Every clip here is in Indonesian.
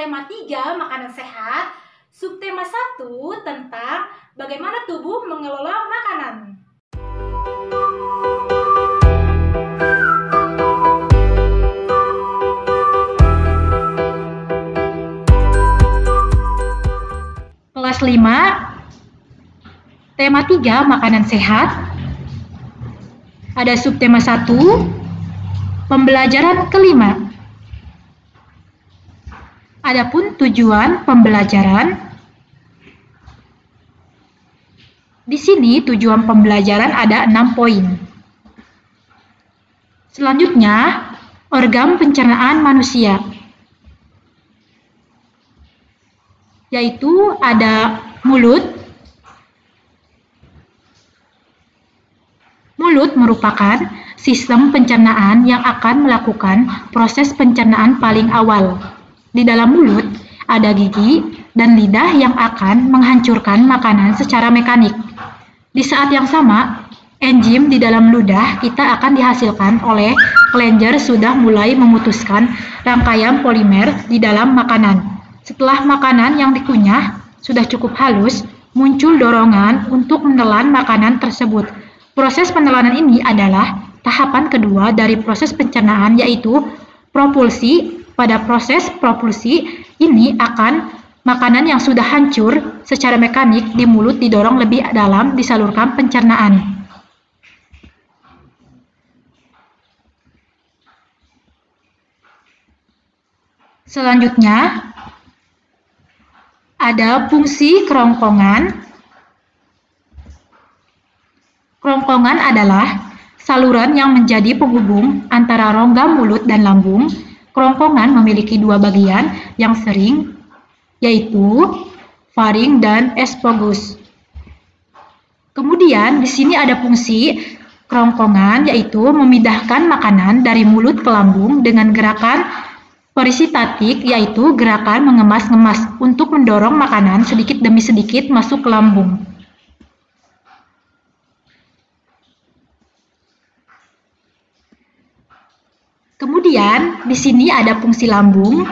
tema 3 makanan sehat, subtema 1 tentang bagaimana tubuh mengelola makanan. Kelas 5, tema 3 makanan sehat. Ada subtema 1, pembelajaran kelima. Adapun tujuan pembelajaran, di sini tujuan pembelajaran ada 6 poin. Selanjutnya, organ pencernaan manusia, yaitu ada mulut. Mulut merupakan sistem pencernaan yang akan melakukan proses pencernaan paling awal. Di dalam mulut ada gigi dan lidah yang akan menghancurkan makanan secara mekanik. Di saat yang sama, enzim di dalam ludah kita akan dihasilkan oleh kelenjar sudah mulai memutuskan rangkaian polimer di dalam makanan. Setelah makanan yang dikunyah sudah cukup halus, muncul dorongan untuk menelan makanan tersebut. Proses penelanan ini adalah tahapan kedua dari proses pencernaan, yaitu propulsi. Pada proses propulsi ini makanan yang sudah hancur secara mekanik di mulut didorong lebih dalam disalurkan pencernaan. Selanjutnya, ada fungsi kerongkongan. Kerongkongan adalah saluran yang menjadi penghubung antara rongga mulut dan lambung. Kerongkongan memiliki dua bagian yang sering, yaitu faring dan esophagus. Kemudian di sini ada fungsi kerongkongan, yaitu memindahkan makanan dari mulut ke lambung dengan gerakan peristaltik, yaitu gerakan mengemas-ngemas untuk mendorong makanan sedikit demi sedikit masuk ke lambung. Kemudian di sini ada fungsi lambung.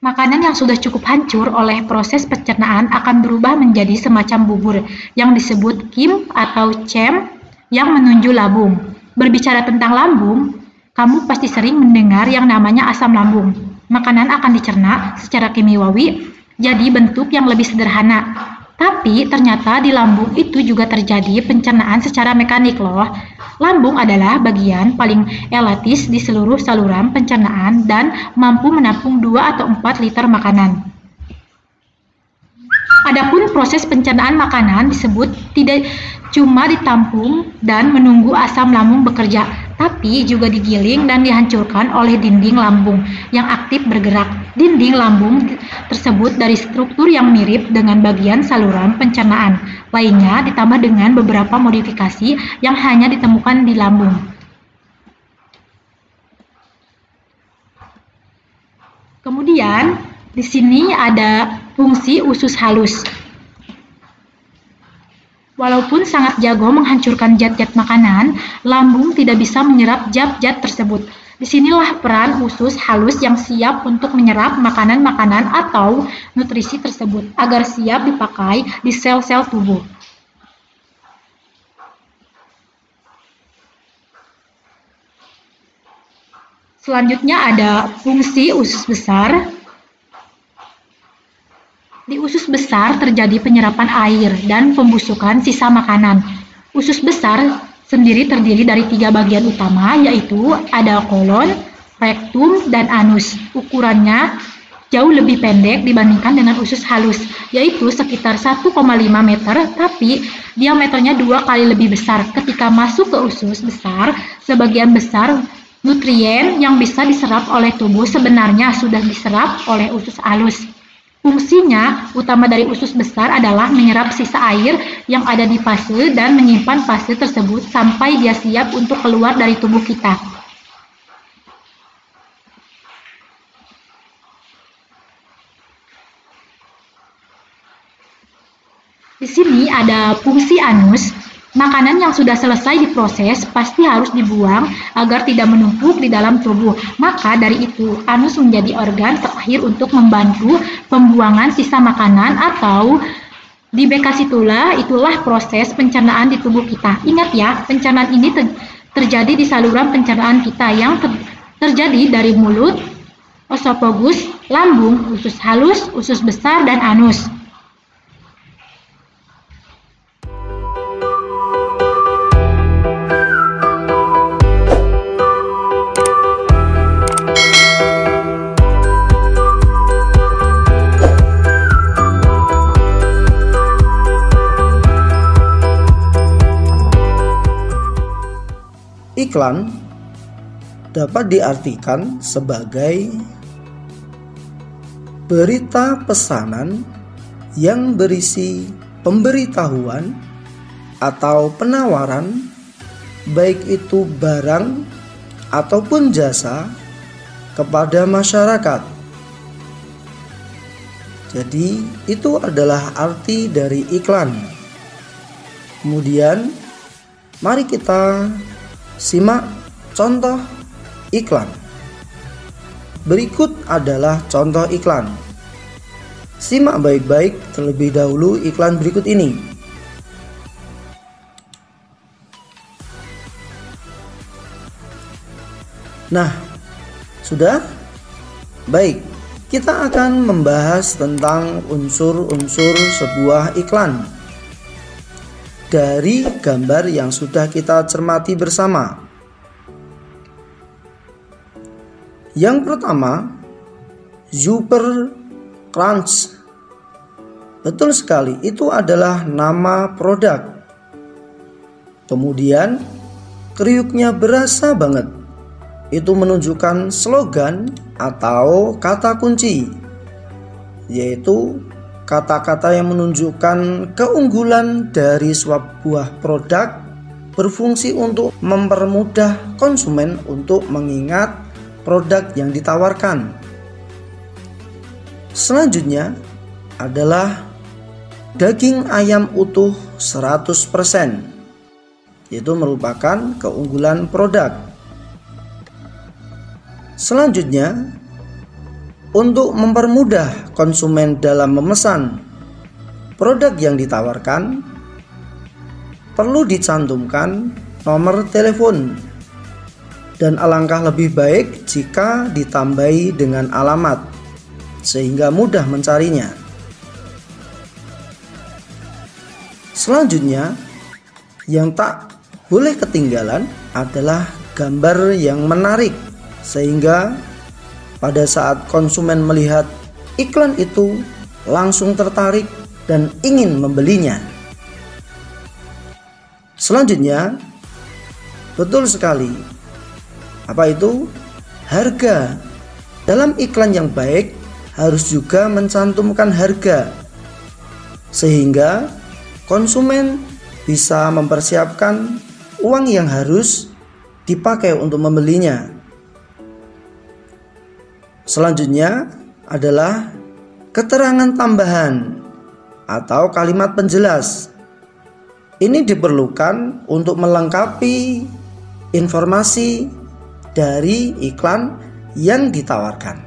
Makanan yang sudah cukup hancur oleh proses pencernaan akan berubah menjadi semacam bubur yang disebut kim atau cem yang menuju lambung. Berbicara tentang lambung, kamu pasti sering mendengar yang namanya asam lambung. Makanan akan dicerna secara kimiawi jadi bentuk yang lebih sederhana. Tapi ternyata di lambung itu juga terjadi pencernaan secara mekanik loh. Lambung adalah bagian paling elatis di seluruh saluran pencernaan dan mampu menampung 2 atau 4 liter makanan. Adapun proses pencernaan makanan disebut tidak cuma ditampung dan menunggu asam lambung bekerja, tapi juga digiling dan dihancurkan oleh dinding lambung yang aktif bergerak. Dinding lambung tersebut dari struktur yang mirip dengan bagian saluran pencernaan lainnya, ditambah dengan beberapa modifikasi yang hanya ditemukan di lambung. Kemudian di sini ada fungsi usus halus. Walaupun sangat jago menghancurkan zat-zat makanan, lambung tidak bisa menyerap zat-zat tersebut. Disinilah peran usus halus yang siap untuk menyerap makanan-makanan atau nutrisi tersebut agar siap dipakai di sel-sel tubuh. Selanjutnya ada fungsi usus besar. Di usus besar terjadi penyerapan air dan pembusukan sisa makanan. Usus besar sendiri terdiri dari 3 bagian utama, yaitu ada kolon, rektum, dan anus. Ukurannya jauh lebih pendek dibandingkan dengan usus halus, yaitu sekitar 1,5 meter, tapi diameternya 2 kali lebih besar. Ketika masuk ke usus besar, sebagian besar nutrien yang bisa diserap oleh tubuh sebenarnya sudah diserap oleh usus halus. Fungsinya utama dari usus besar adalah menyerap sisa air yang ada di fase dan menyimpan fase tersebut sampai dia siap untuk keluar dari tubuh kita. Di sini ada fungsi anus. Makanan yang sudah selesai diproses pasti harus dibuang agar tidak menumpuk di dalam tubuh. Maka dari itu, anus menjadi organ terakhir untuk membantu pembuangan sisa makanan atau di bekasitula. Itulah proses pencernaan di tubuh kita. Ingat ya, pencernaan ini terjadi di saluran pencernaan kita yang terjadi dari mulut, esophagus, lambung, usus halus, usus besar, dan anus. Iklan dapat diartikan sebagai berita pesanan yang berisi pemberitahuan atau penawaran, baik itu barang ataupun jasa, kepada masyarakat. Jadi itu adalah arti dari iklan. Kemudian mari kita simak contoh iklan. Berikut adalah contoh iklan. Simak baik-baik terlebih dahulu iklan berikut ini. Nah, sudah? Baik, kita akan membahas tentang unsur-unsur sebuah iklan dari gambar yang sudah kita cermati bersama. Yang pertama, Super Crunch. Betul sekali, itu adalah nama produk. Kemudian, kriuknya berasa banget. Itu menunjukkan slogan atau kata kunci, yaitu kata-kata yang menunjukkan keunggulan dari sebuah produk, berfungsi untuk mempermudah konsumen untuk mengingat produk yang ditawarkan. Selanjutnya adalah daging ayam utuh 100%, yaitu merupakan keunggulan produk. Selanjutnya, untuk mempermudah konsumen dalam memesan produk yang ditawarkan, perlu dicantumkan nomor telepon, dan alangkah lebih baik jika ditambahi dengan alamat sehingga mudah mencarinya. Selanjutnya, yang tak boleh ketinggalan adalah gambar yang menarik, sehingga pada saat konsumen melihat iklan itu langsung tertarik dan ingin membelinya. Selanjutnya, betul sekali. Apa itu? Harga. Dalam iklan yang baik harus juga mencantumkan harga, sehingga konsumen bisa mempersiapkan uang yang harus dipakai untuk membelinya. Selanjutnya adalah keterangan tambahan atau kalimat penjelas. Ini diperlukan untuk melengkapi informasi dari iklan yang ditawarkan.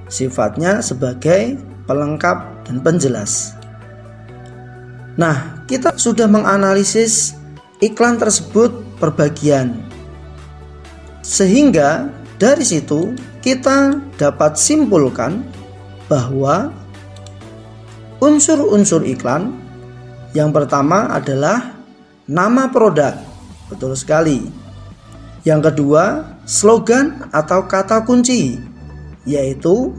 Sifatnya sebagai pelengkap dan penjelas. Nah, kita sudah menganalisis iklan tersebut per bagian, sehingga dari situ kita dapat simpulkan bahwa unsur-unsur iklan yang pertama adalah nama produk. Betul sekali. Yang kedua, slogan atau kata kunci, yaitu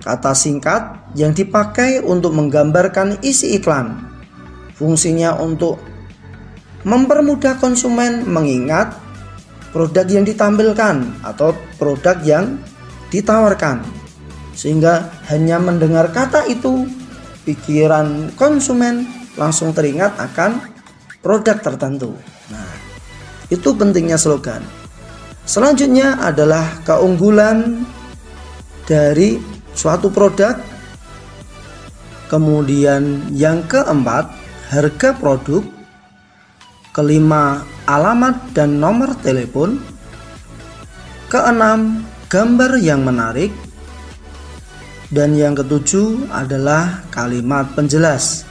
kata singkat yang dipakai untuk menggambarkan isi iklan. Fungsinya untuk mempermudah konsumen mengingat produk yang ditampilkan atau produk yang ditawarkan, sehingga hanya mendengar kata itu, pikiran konsumen langsung teringat akan produk tertentu. Nah, itu pentingnya slogan. Selanjutnya adalah keunggulan dari suatu produk. Kemudian yang keempat, harga produk. kelima, alamat dan nomor telepon, keenam, gambar yang menarik, dan yang ketujuh adalah kalimat penjelas.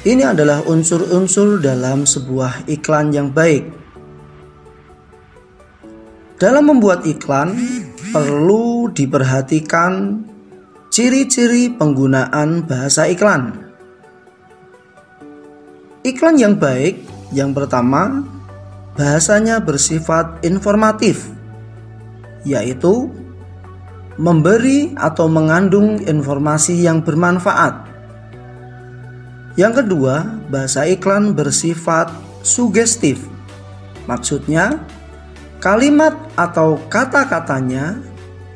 Ini adalah unsur-unsur dalam sebuah iklan yang baik. Dalam membuat iklan, perlu diperhatikan ciri-ciri penggunaan bahasa iklan. Iklan yang baik, yang pertama, bahasanya bersifat informatif, yaitu memberi atau mengandung informasi yang bermanfaat. Yang kedua, bahasa iklan bersifat sugestif. Maksudnya, kalimat atau kata-katanya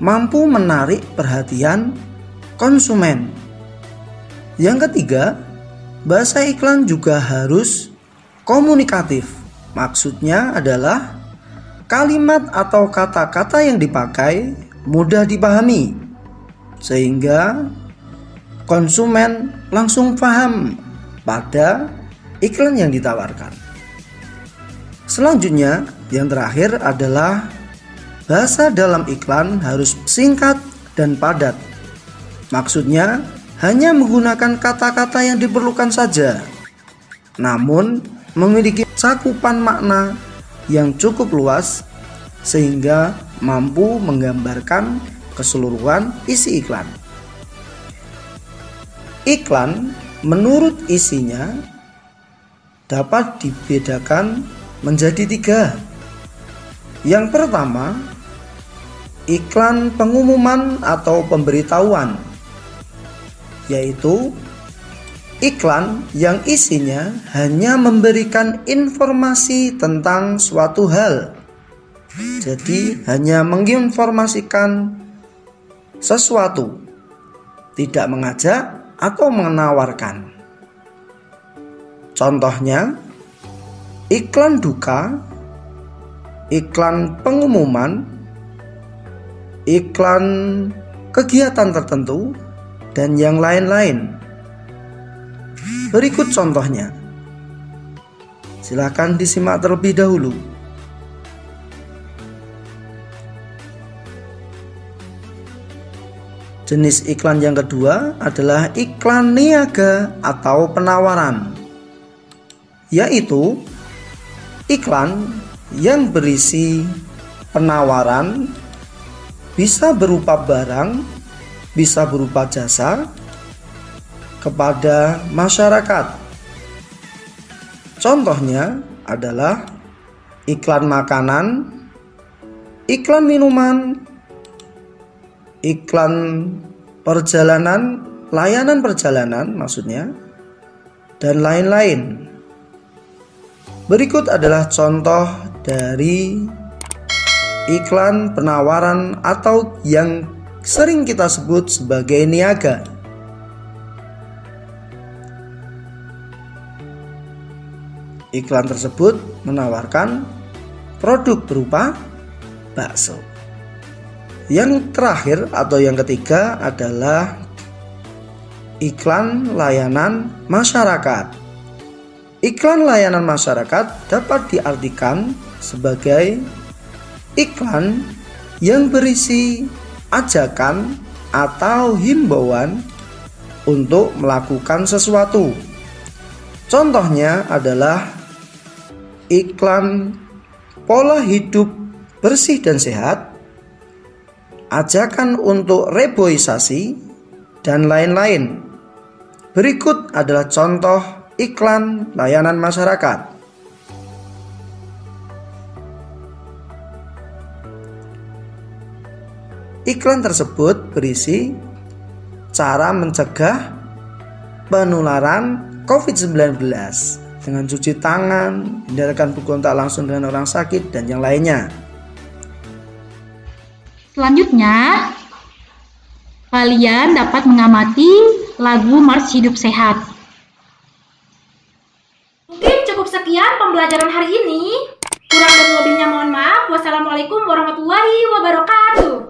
mampu menarik perhatian konsumen. Yang ketiga, bahasa iklan juga harus komunikatif. Maksudnya adalah kalimat atau kata-kata yang dipakai mudah dipahami, sehingga konsumen langsung paham pada iklan yang ditawarkan. Selanjutnya, yang terakhir adalah bahasa dalam iklan harus singkat dan padat. Maksudnya, hanya menggunakan kata-kata yang diperlukan saja, namun memiliki cakupan makna yang cukup luas sehingga mampu menggambarkan keseluruhan isi iklan. Iklan menurut isinya dapat dibedakan menjadi 3. Yang pertama, iklan pengumuman atau pemberitahuan, yaitu iklan yang isinya hanya memberikan informasi tentang suatu hal. Jadi hanya menginformasikan sesuatu, tidak mengajak atau menawarkan. Contohnya, iklan duka, iklan pengumuman, iklan kegiatan tertentu, dan yang lain-lain. Berikut contohnya. Silakan disimak terlebih dahulu. Jenis iklan yang kedua adalah iklan niaga atau penawaran, yaitu iklan yang berisi penawaran, bisa berupa barang, bisa berupa jasa kepada masyarakat. Contohnya adalah iklan makanan, iklan minuman, iklan perjalanan, layanan perjalanan maksudnya, dan lain-lain. Berikut adalah contoh dari iklan penawaran atau yang sering kita sebut sebagai niaga. Iklan tersebut menawarkan produk berupa bakso. Yang terakhir atau yang ketiga adalah iklan layanan masyarakat. Iklan layanan masyarakat dapat diartikan sebagai iklan yang berisi ajakan atau himbauan untuk melakukan sesuatu. Contohnya adalah iklan pola hidup bersih dan sehat, ajakan untuk reboisasi, dan lain-lain. Berikut adalah contoh iklan layanan masyarakat. Iklan tersebut berisi cara mencegah penularan COVID-19 dengan cuci tangan, hindarkan berkontak langsung dengan orang sakit, dan yang lainnya. Selanjutnya, kalian dapat mengamati lagu Mars Hidup Sehat. Mungkin cukup sekian pembelajaran hari ini. Kurang dan lebihnya mohon maaf. Wassalamualaikum warahmatullahi wabarakatuh.